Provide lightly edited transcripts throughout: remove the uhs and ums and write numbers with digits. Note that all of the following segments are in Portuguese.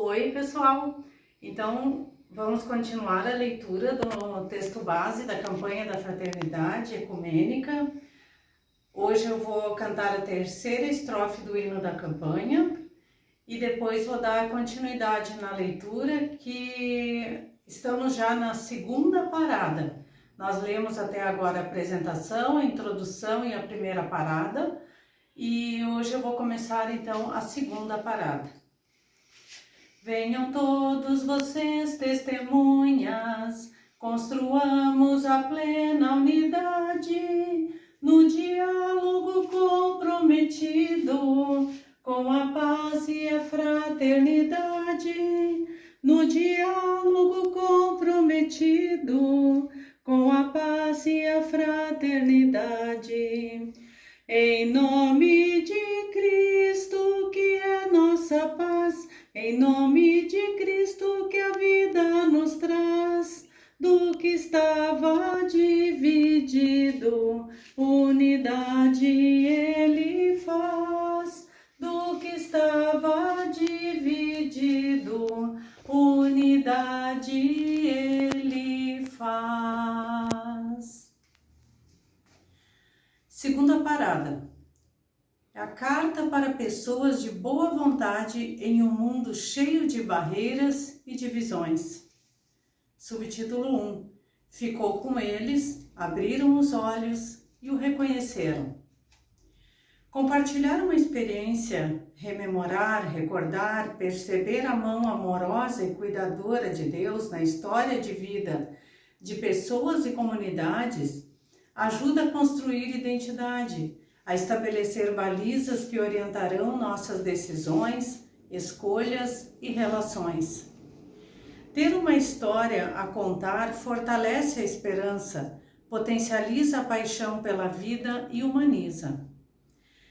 Oi, pessoal! Então, vamos continuar a leitura do texto base da campanha da Fraternidade Ecumênica. Hoje eu vou cantar a terceira estrofe do hino da campanha e depois vou dar continuidade na leitura, que estamos já na segunda parada. Nós lemos até agora a apresentação, a introdução e a primeira parada, e hoje eu vou começar então a segunda parada. Venham todos vocês, testemunhas, construamos a plena unidade, no diálogo comprometido, com a paz e a fraternidade, no diálogo comprometido, com a paz e a fraternidade. Em nome de Cristo, que é nossa paz, em nome de Cristo, que a vida nos traz, do que estava dividido, unidade Ele faz. Do que estava dividido, unidade Ele faz. Segunda parada. A carta para pessoas de boa vontade em um mundo cheio de barreiras e divisões. Subtítulo 1. Ficou com eles, abriram os olhos e o reconheceram. Compartilhar uma experiência, rememorar, recordar, perceber a mão amorosa e cuidadora de Deus na história de vida de pessoas e comunidades ajuda a construir identidade, a estabelecer balizas que orientarão nossas decisões, escolhas e relações. Ter uma história a contar fortalece a esperança, potencializa a paixão pela vida e humaniza.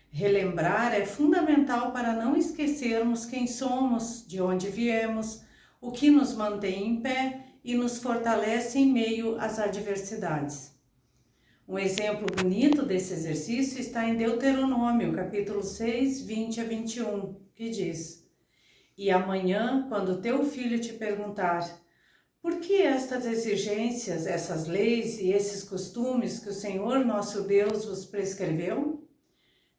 Relembrar é fundamental para não esquecermos quem somos, de onde viemos, o que nos mantém em pé e nos fortalece em meio às adversidades. Um exemplo bonito desse exercício está em Deuteronômio, capítulo 6, 20 a 21, que diz: E amanhã, quando teu filho te perguntar, por que estas exigências, essas leis e esses costumes que o Senhor nosso Deus vos prescreveu?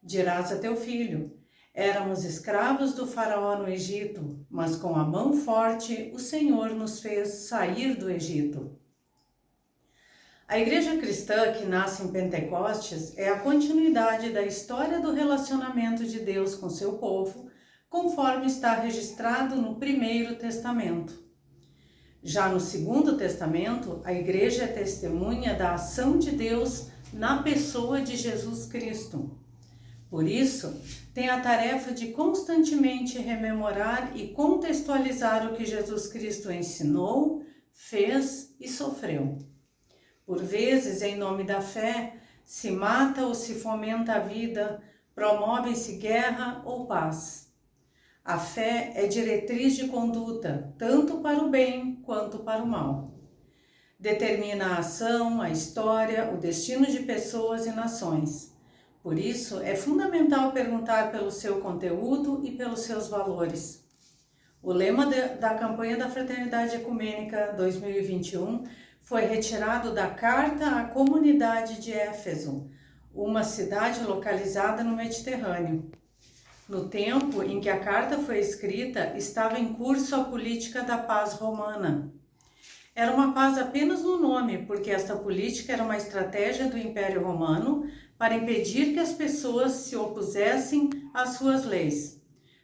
Dirás a teu filho, éramos escravos do faraó no Egito, mas com a mão forte o Senhor nos fez sair do Egito. A Igreja Cristã, que nasce em Pentecostes, é a continuidade da história do relacionamento de Deus com seu povo, conforme está registrado no Primeiro Testamento. Já no Segundo Testamento, a Igreja é testemunha da ação de Deus na pessoa de Jesus Cristo. Por isso, tem a tarefa de constantemente rememorar e contextualizar o que Jesus Cristo ensinou, fez e sofreu. Por vezes, em nome da fé, se mata ou se fomenta a vida, promove-se guerra ou paz. A fé é diretriz de conduta, tanto para o bem quanto para o mal. Determina a ação, a história, o destino de pessoas e nações. Por isso, é fundamental perguntar pelo seu conteúdo e pelos seus valores. O lema da campanha da Fraternidade Ecumênica 2021 foi retirado da Carta à Comunidade de Éfeso, uma cidade localizada no Mediterrâneo. No tempo em que a carta foi escrita, estava em curso a política da paz romana. Era uma paz apenas no nome, porque esta política era uma estratégia do Império Romano para impedir que as pessoas se opusessem às suas leis.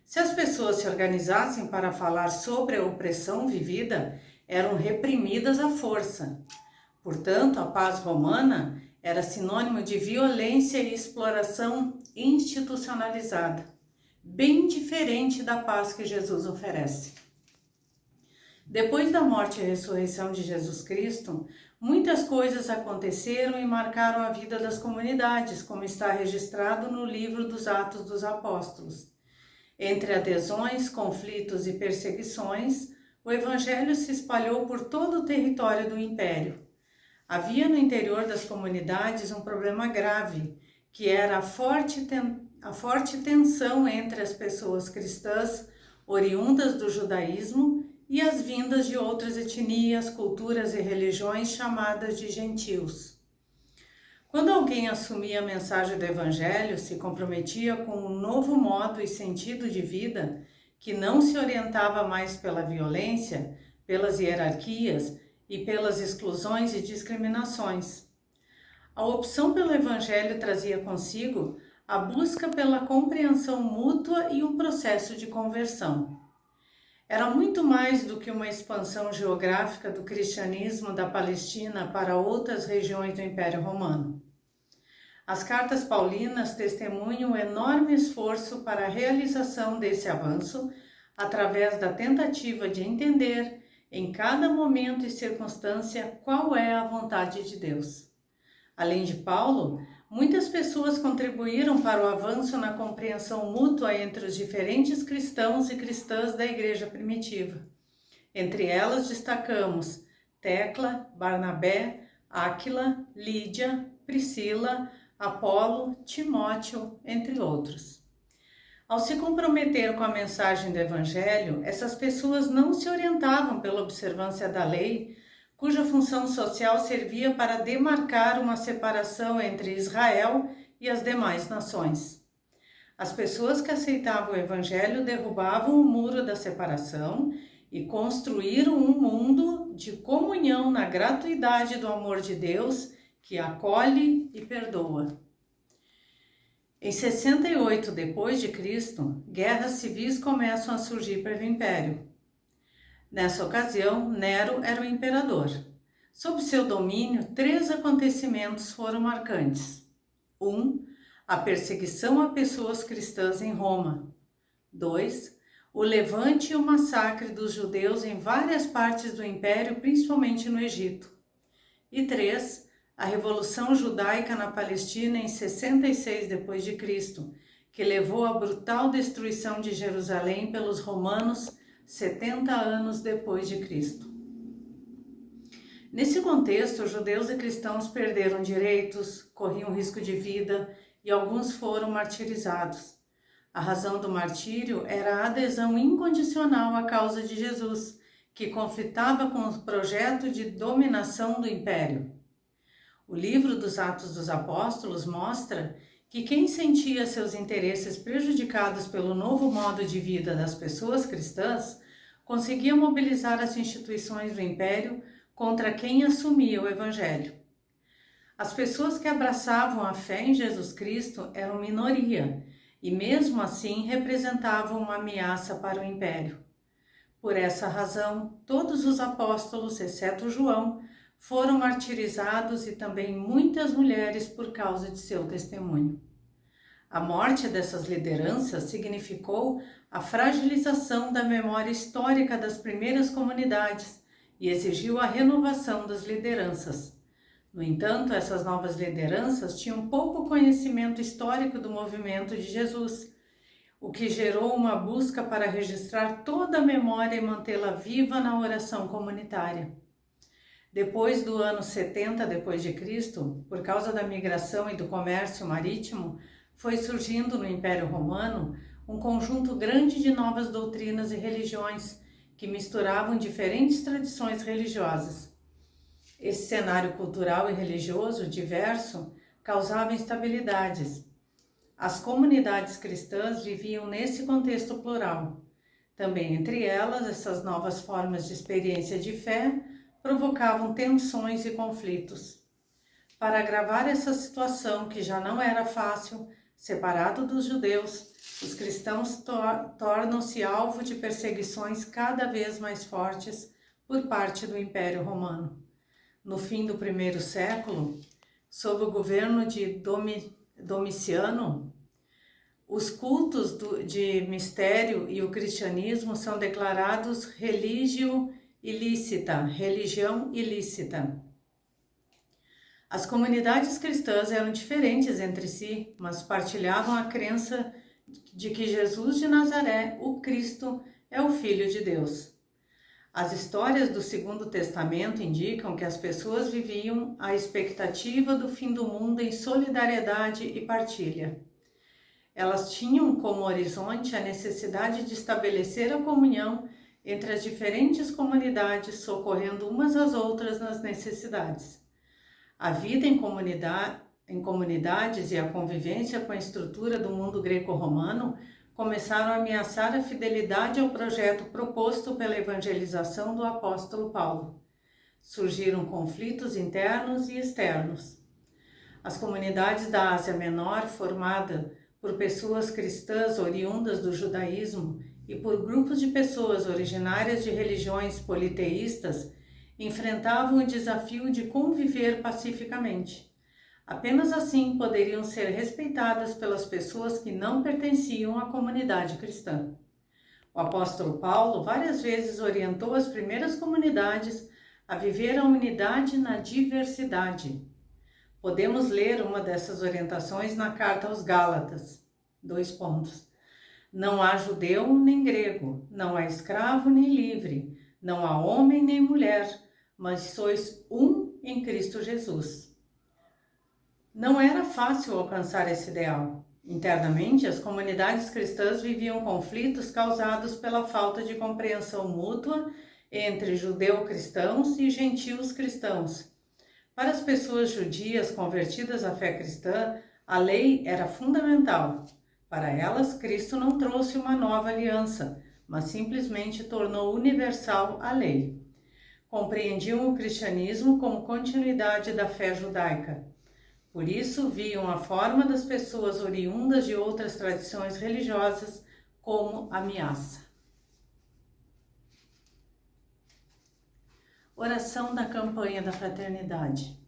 Se as pessoas se organizassem para falar sobre a opressão vivida, eram reprimidas à força. Portanto, a paz romana era sinônimo de violência e exploração institucionalizada, bem diferente da paz que Jesus oferece. Depois da morte e ressurreição de Jesus Cristo, muitas coisas aconteceram e marcaram a vida das comunidades, como está registrado no livro dos Atos dos Apóstolos. Entre adesões, conflitos e perseguições, o Evangelho se espalhou por todo o território do Império. Havia no interior das comunidades um problema grave, que era a forte tensão entre as pessoas cristãs oriundas do judaísmo e as vindas de outras etnias, culturas e religiões chamadas de gentios. Quando alguém assumia a mensagem do Evangelho, se comprometia com um novo modo e sentido de vida que não se orientava mais pela violência, pelas hierarquias e pelas exclusões e discriminações. A opção pelo Evangelho trazia consigo a busca pela compreensão mútua e um processo de conversão. Era muito mais do que uma expansão geográfica do cristianismo da Palestina para outras regiões do Império Romano. As cartas paulinas testemunham o enorme esforço para a realização desse avanço através da tentativa de entender, em cada momento e circunstância, qual é a vontade de Deus. Além de Paulo, muitas pessoas contribuíram para o avanço na compreensão mútua entre os diferentes cristãos e cristãs da igreja primitiva. Entre elas destacamos Tecla, Barnabé, Áquila, Lídia, Priscila, Apolo, Timóteo, entre outros. Ao se comprometer com a mensagem do Evangelho, essas pessoas não se orientavam pela observância da lei, cuja função social servia para demarcar uma separação entre Israel e as demais nações. As pessoas que aceitavam o Evangelho derrubavam o muro da separação e construíram um mundo de comunhão na gratuidade do amor de Deus, que acolhe e perdoa. Em 68 d.C., guerras civis começam a surgir pelo Império. Nessa ocasião, Nero era o imperador. Sob seu domínio, 3 acontecimentos foram marcantes. 1. A perseguição a pessoas cristãs em Roma. 2. O levante e o massacre dos judeus em várias partes do Império, principalmente no Egito. E 3. A Revolução Judaica na Palestina em 66 d.C., que levou à brutal destruição de Jerusalém pelos romanos 70 anos depois de Cristo. Nesse contexto, os judeus e cristãos perderam direitos, corriam risco de vida e alguns foram martirizados. A razão do martírio era a adesão incondicional à causa de Jesus, que conflitava com o projeto de dominação do império. O livro dos Atos dos Apóstolos mostra que quem sentia seus interesses prejudicados pelo novo modo de vida das pessoas cristãs conseguia mobilizar as instituições do Império contra quem assumia o Evangelho. As pessoas que abraçavam a fé em Jesus Cristo eram minoria e, mesmo assim, representavam uma ameaça para o Império. Por essa razão, todos os apóstolos, exceto João, foram martirizados e também muitas mulheres por causa de seu testemunho. A morte dessas lideranças significou a fragilização da memória histórica das primeiras comunidades e exigiu a renovação das lideranças. No entanto, essas novas lideranças tinham pouco conhecimento histórico do movimento de Jesus, o que gerou uma busca para registrar toda a memória e mantê-la viva na oração comunitária. Depois do ano 70 d.C., por causa da migração e do comércio marítimo, foi surgindo no Império Romano um conjunto grande de novas doutrinas e religiões que misturavam diferentes tradições religiosas. Esse cenário cultural e religioso diverso causava instabilidades. As comunidades cristãs viviam nesse contexto plural. Também entre elas, essas novas formas de experiência de fé provocavam tensões e conflitos. Para agravar essa situação, que já não era fácil, separado dos judeus, os cristãos tornam-se alvo de perseguições cada vez mais fortes por parte do Império Romano. No fim do primeiro século, sob o governo de Domiciano, os cultos de mistério e o cristianismo são declarados religião ilícita. As comunidades cristãs eram diferentes entre si, mas partilhavam a crença de que Jesus de Nazaré, o Cristo, é o Filho de Deus. As histórias do Segundo Testamento indicam que as pessoas viviam a expectativa do fim do mundo em solidariedade e partilha. Elas tinham como horizonte a necessidade de estabelecer a comunhão entre as diferentes comunidades, socorrendo umas às outras nas necessidades. A vida em comunidades e a convivência com a estrutura do mundo greco-romano começaram a ameaçar a fidelidade ao projeto proposto pela evangelização do apóstolo Paulo. Surgiram conflitos internos e externos. As comunidades da Ásia Menor, formada por pessoas cristãs oriundas do judaísmo e por grupos de pessoas originárias de religiões politeístas, enfrentavam o desafio de conviver pacificamente. Apenas assim poderiam ser respeitadas pelas pessoas que não pertenciam à comunidade cristã. O apóstolo Paulo várias vezes orientou as primeiras comunidades a viver a unidade na diversidade. Podemos ler uma dessas orientações na carta aos Gálatas. 2 pontos. Não há judeu nem grego, não há escravo nem livre, não há homem nem mulher, mas sois um em Cristo Jesus. Não era fácil alcançar esse ideal. Internamente, as comunidades cristãs viviam conflitos causados pela falta de compreensão mútua entre judeu-cristãos e gentios cristãos. Para as pessoas judias convertidas à fé cristã, a lei era fundamental. Para elas, Cristo não trouxe uma nova aliança, mas simplesmente tornou universal a lei. Compreendiam o cristianismo como continuidade da fé judaica. Por isso, viam a forma das pessoas oriundas de outras tradições religiosas como ameaça. Oração da campanha da fraternidade.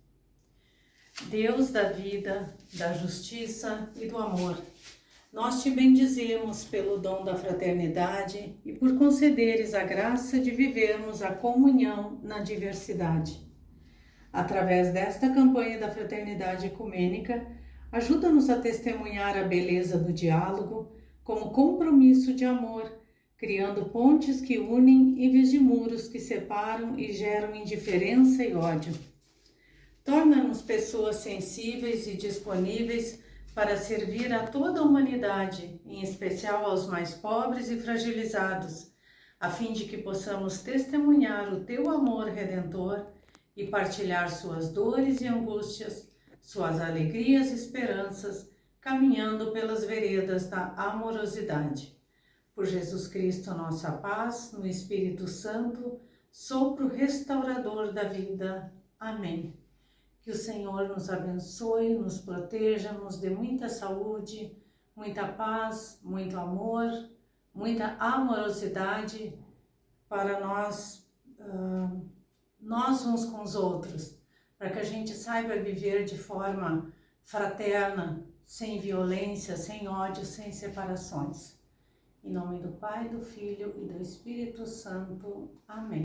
Deus da vida, da justiça e do amor, nós te bendizemos pelo dom da fraternidade e por concederes a graça de vivermos a comunhão na diversidade. Através desta campanha da fraternidade ecumênica, ajuda-nos a testemunhar a beleza do diálogo como compromisso de amor, criando pontes que unem em vez de muros que separam e geram indiferença e ódio. Torna-nos pessoas sensíveis e disponíveis para servir a toda a humanidade, em especial aos mais pobres e fragilizados, a fim de que possamos testemunhar o teu amor redentor e partilhar suas dores e angústias, suas alegrias e esperanças, caminhando pelas veredas da amorosidade. Por Jesus Cristo, nossa paz, no Espírito Santo, sopro restaurador da vida. Amém. Que o Senhor nos abençoe, nos proteja, nos dê muita saúde, muita paz, muito amor, muita amorosidade para nós uns com os outros, para que a gente saiba viver de forma fraterna, sem violência, sem ódio, sem separações. Em nome do Pai, do Filho e do Espírito Santo. Amém.